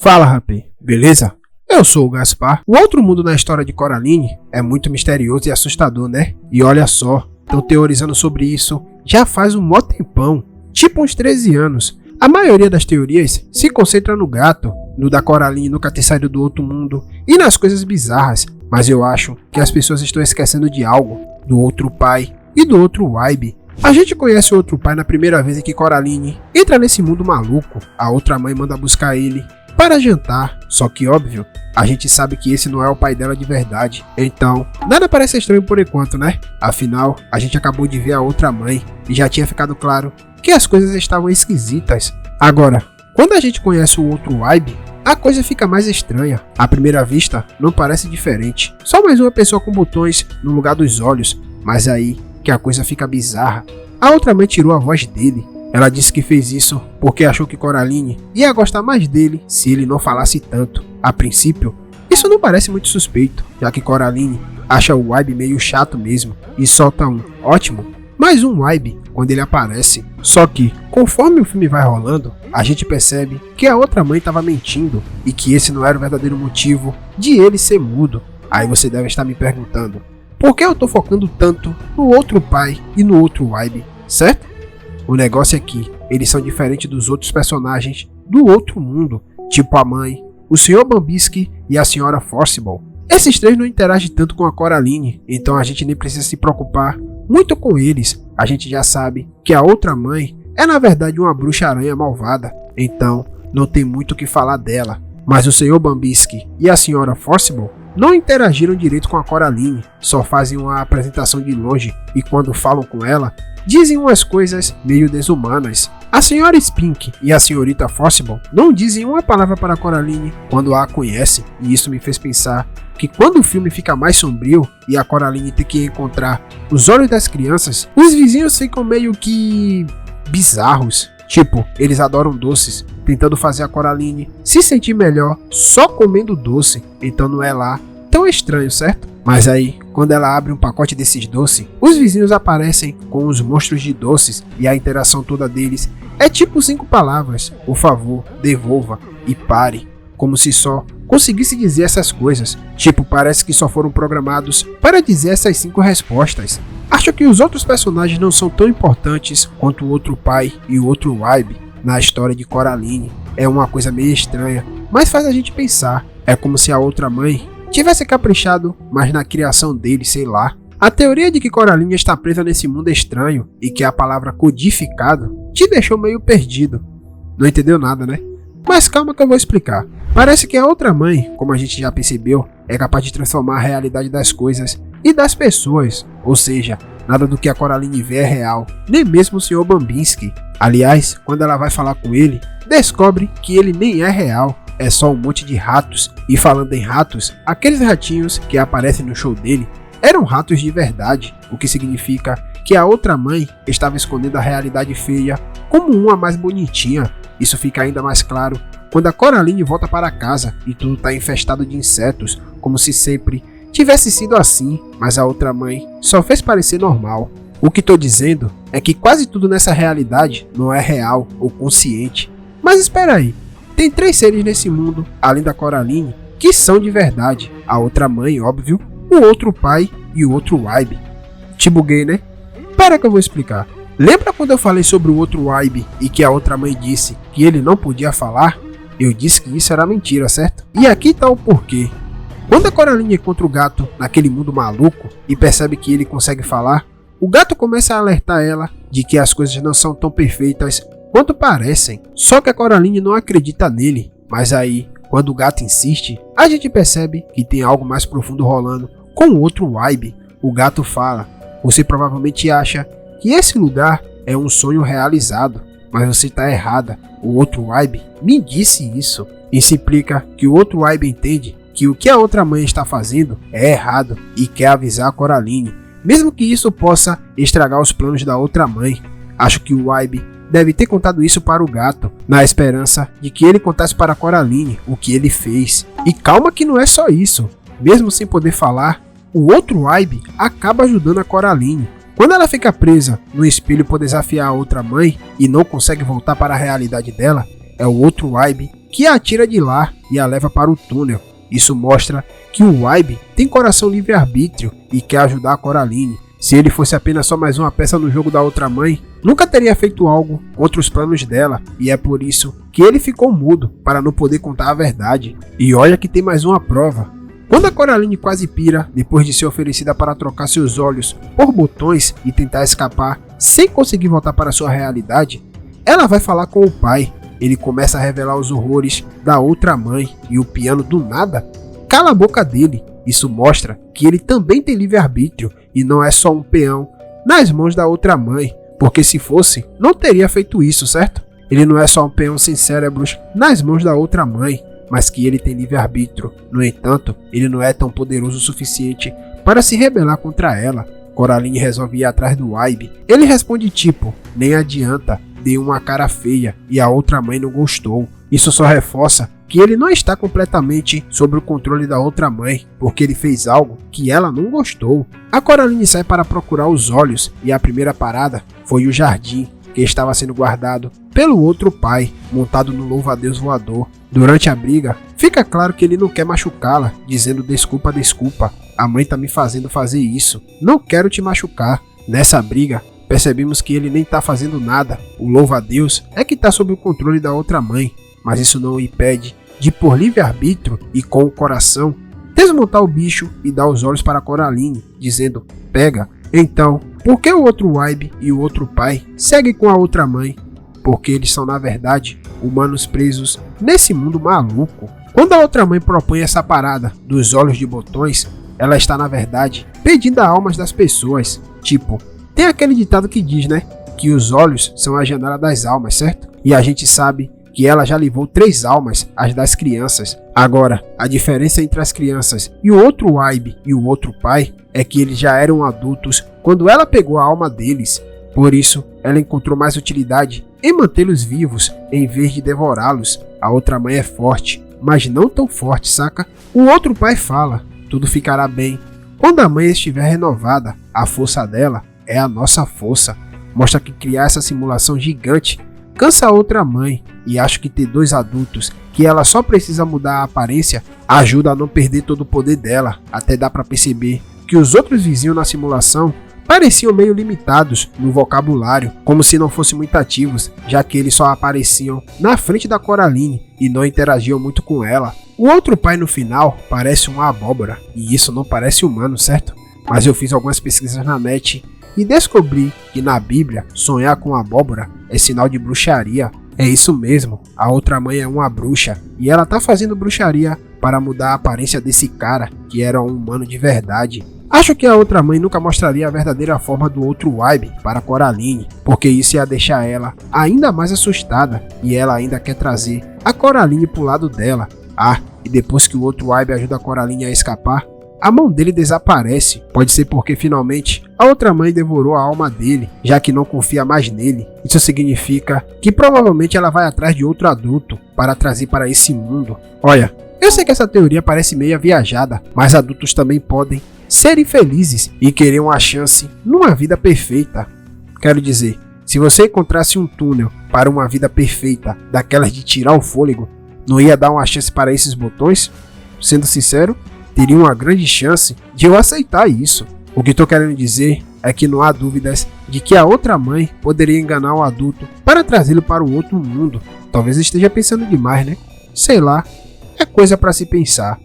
Fala, rapê, beleza? Eu sou o Gaspar. O outro mundo na história de Coraline é muito misterioso e assustador, né? E olha só, estão teorizando sobre isso já faz um mó tempão, tipo uns 13 anos. A maioria das teorias se concentra no gato, no da Coraline nunca ter saído do outro mundo e nas coisas bizarras, mas eu acho que as pessoas estão esquecendo de algo, do outro pai e do outro Waibe. A gente conhece o outro pai na primeira vez em que Coraline entra nesse mundo maluco. A outra mãe manda buscar ele para jantar, só que óbvio, a gente sabe que esse não é o pai dela de verdade. Então, nada parece estranho por enquanto, né? Afinal, a gente acabou de ver a outra mãe e já tinha ficado claro que as coisas estavam esquisitas. Agora, quando a gente conhece o outro Waibe, a coisa fica mais estranha. À primeira vista, não parece diferente. Só mais uma pessoa com botões no lugar dos olhos, mas aí que a coisa fica bizarra. A outra mãe tirou a voz dele. Ela disse que fez isso porque achou que Coraline ia gostar mais dele se ele não falasse tanto. A princípio, isso não parece muito suspeito, já que Coraline acha o Waibe meio chato mesmo e solta um ótimo, mais um Waibe quando ele aparece. Só que, conforme o filme vai rolando, a gente percebe que a outra mãe estava mentindo e que esse não era o verdadeiro motivo de ele ser mudo. Aí você deve estar me perguntando, por que eu tô focando tanto no outro pai e no outro Waibe, certo? O negócio é que eles são diferentes dos outros personagens do outro mundo, tipo a mãe, o Sr. Bambisky e a Sra. Forcible. Esses três não interagem tanto com a Coraline, então a gente nem precisa se preocupar muito com eles. A gente já sabe que a outra mãe é na verdade uma bruxa-aranha malvada, então não tem muito o que falar dela. Mas o Sr. Bambisky e a Sra. Forcible não interagiram direito com a Coraline, só fazem uma apresentação de longe e quando falam com ela, dizem umas coisas meio desumanas. A Sra. Spink e a Srta. Forcible não dizem uma palavra para a Coraline quando a conhece, e isso me fez pensar que quando o filme fica mais sombrio e a Coraline tem que encontrar os olhos das crianças, os vizinhos ficam meio que bizarros. Tipo, eles adoram doces, tentando fazer a Coraline se sentir melhor só comendo doce, então não é lá tão estranho, certo? Mas aí, quando ela abre um pacote desses doces, os vizinhos aparecem com os monstros de doces e a interação toda deles é tipo 5 palavras: por favor, devolva e pare, como se só conseguisse dizer essas coisas. Tipo, parece que só foram programados para dizer essas 5 respostas. Acho que os outros personagens não são tão importantes quanto o outro pai e o outro Waibe na história de Coraline. É uma coisa meio estranha, mas faz a gente pensar. É como se a outra mãe tivesse caprichado mais na criação dele, sei lá. A teoria de que Coraline está presa nesse mundo estranho e que a palavra codificado te deixou meio perdido. Não entendeu nada, né? Mas calma que eu vou explicar. Parece que a outra mãe, como a gente já percebeu, é capaz de transformar a realidade das coisas e das pessoas. Ou seja, nada do que a Coraline vê é real, nem mesmo o Sr. Bambisky. Aliás, quando ela vai falar com ele, descobre que ele nem é real, é só um monte de ratos. E falando em ratos, aqueles ratinhos que aparecem no show dele eram ratos de verdade, o que significa que a outra mãe estava escondendo a realidade feia como uma mais bonitinha. Isso fica ainda mais claro quando a Coraline volta para casa e tudo está infestado de insetos, como se sempre tivesse sido assim, mas a outra mãe só fez parecer normal. O que estou dizendo é que quase tudo nessa realidade não é real ou consciente. Mas espera aí, tem 3 seres nesse mundo, além da Coraline, que são de verdade. A outra mãe, óbvio, o outro pai e o outro Waibe. Te buguei, né? Espera que eu vou explicar. Lembra quando eu falei sobre o outro Waibe e que a outra mãe disse que ele não podia falar? Eu disse que isso era mentira, certo? E aqui está o porquê. Quando a Coraline encontra o gato naquele mundo maluco e percebe que ele consegue falar, o gato começa a alertar ela de que as coisas não são tão perfeitas quanto parecem. Só que a Coraline não acredita nele. Mas aí, quando o gato insiste, a gente percebe que tem algo mais profundo rolando com o outro Waibe. O gato fala: você provavelmente acha que esse lugar é um sonho realizado, mas você está errada. O outro Waibe me disse isso. Isso implica que o outro Waibe entende que o que a outra mãe está fazendo é errado e quer avisar a Coraline, mesmo que isso possa estragar os planos da outra mãe. Acho que o Waibe deve ter contado isso para o gato, na esperança de que ele contasse para a Coraline o que ele fez. E calma que não é só isso. Mesmo sem poder falar, o outro Waibe acaba ajudando a Coraline. Quando ela fica presa no espelho por desafiar a outra mãe e não consegue voltar para a realidade dela, é o outro Waibe que a tira de lá e a leva para o túnel. Isso mostra que o Waibe tem coração livre-arbítrio e quer ajudar a Coraline. Se ele fosse apenas só mais uma peça no jogo da outra mãe, nunca teria feito algo contra os planos dela, e é por isso que ele ficou mudo, para não poder contar a verdade. E olha que tem mais uma prova. Quando a Coraline quase pira, depois de ser oferecida para trocar seus olhos por botões e tentar escapar sem conseguir voltar para sua realidade, ela vai falar com o pai. Ele começa a revelar os horrores da outra mãe e o piano do nada cala a boca dele. Isso mostra que ele também tem livre-arbítrio e não é só um peão nas mãos da outra mãe, porque se fosse, não teria feito isso, certo? Ele não é só um peão sem cérebros nas mãos da outra mãe, mas que ele tem livre-arbítrio. No entanto, ele não é tão poderoso o suficiente para se rebelar contra ela. Coraline resolve ir atrás do Waibe. Ele responde tipo, nem adianta, deu uma cara feia e a outra mãe não gostou. Isso só reforça que ele não está completamente sob o controle da outra mãe, porque ele fez algo que ela não gostou. A Coraline sai para procurar os olhos e a primeira parada foi o jardim, que estava sendo guardado pelo outro pai, montado no louva-a-Deus voador. Durante a briga, fica claro que ele não quer machucá-la, dizendo desculpa, desculpa, a mãe tá me fazendo fazer isso, não quero te machucar. Nessa briga, percebemos que ele nem tá fazendo nada, o louva-a-Deus é que tá sob o controle da outra mãe, mas isso não o impede de, por livre-arbítrio e com o coração, desmontar o bicho e dar os olhos para Coraline, dizendo, pega. Então, por que o outro Waibe e o outro pai seguem com a outra mãe? Porque eles são, na verdade, humanos presos nesse mundo maluco. Quando a outra mãe propõe essa parada dos olhos de botões, ela está, na verdade, pedindo as almas das pessoas. Tipo, tem aquele ditado que diz, né, que os olhos são a janela das almas, certo? E a gente sabe que ela já levou 3 almas, as das crianças. Agora, a diferença entre as crianças e o outro Waibe e o outro pai é que eles já eram adultos quando ela pegou a alma deles. Por isso, ela encontrou mais utilidade em mantê-los vivos em vez de devorá-los. A outra mãe é forte, mas não tão forte, saca? O outro pai fala, tudo ficará bem. Quando a mãe estiver renovada, a força dela é a nossa força. Mostra que criar essa simulação gigante cansa a outra mãe, e acho que ter 2 adultos que ela só precisa mudar a aparência ajuda a não perder todo o poder dela. Até dá pra perceber que os outros vizinhos na simulação pareciam meio limitados no vocabulário, como se não fossem muito ativos, já que eles só apareciam na frente da Coraline e não interagiam muito com ela. O outro pai no final parece uma abóbora, e isso não parece humano, certo? Mas eu fiz algumas pesquisas na net e descobri que na Bíblia sonhar com abóbora é sinal de bruxaria. É isso mesmo, a outra mãe é uma bruxa e ela tá fazendo bruxaria para mudar a aparência desse cara que era um humano de verdade. Acho que a outra mãe nunca mostraria a verdadeira forma do outro Waibe para Coraline, porque isso ia deixar ela ainda mais assustada e ela ainda quer trazer a Coraline pro lado dela. Ah, e depois que o outro Waibe ajuda a Coraline a escapar, a mão dele desaparece. Pode ser porque finalmente a outra mãe devorou a alma dele, já que não confia mais nele. Isso significa que provavelmente ela vai atrás de outro adulto para trazer para esse mundo. Olha, eu sei que essa teoria parece meio viajada, mas adultos também podem ser infelizes e querer uma chance numa vida perfeita. Quero dizer, se você encontrasse um túnel para uma vida perfeita, daquelas de tirar o fôlego, não ia dar uma chance para esses botões? Sendo sincero, teria uma grande chance de eu aceitar isso. O que estou querendo dizer é que não há dúvidas de que a outra mãe poderia enganar o adulto para trazê-lo para o outro mundo. Talvez esteja pensando demais, né? Sei lá, é coisa para se pensar.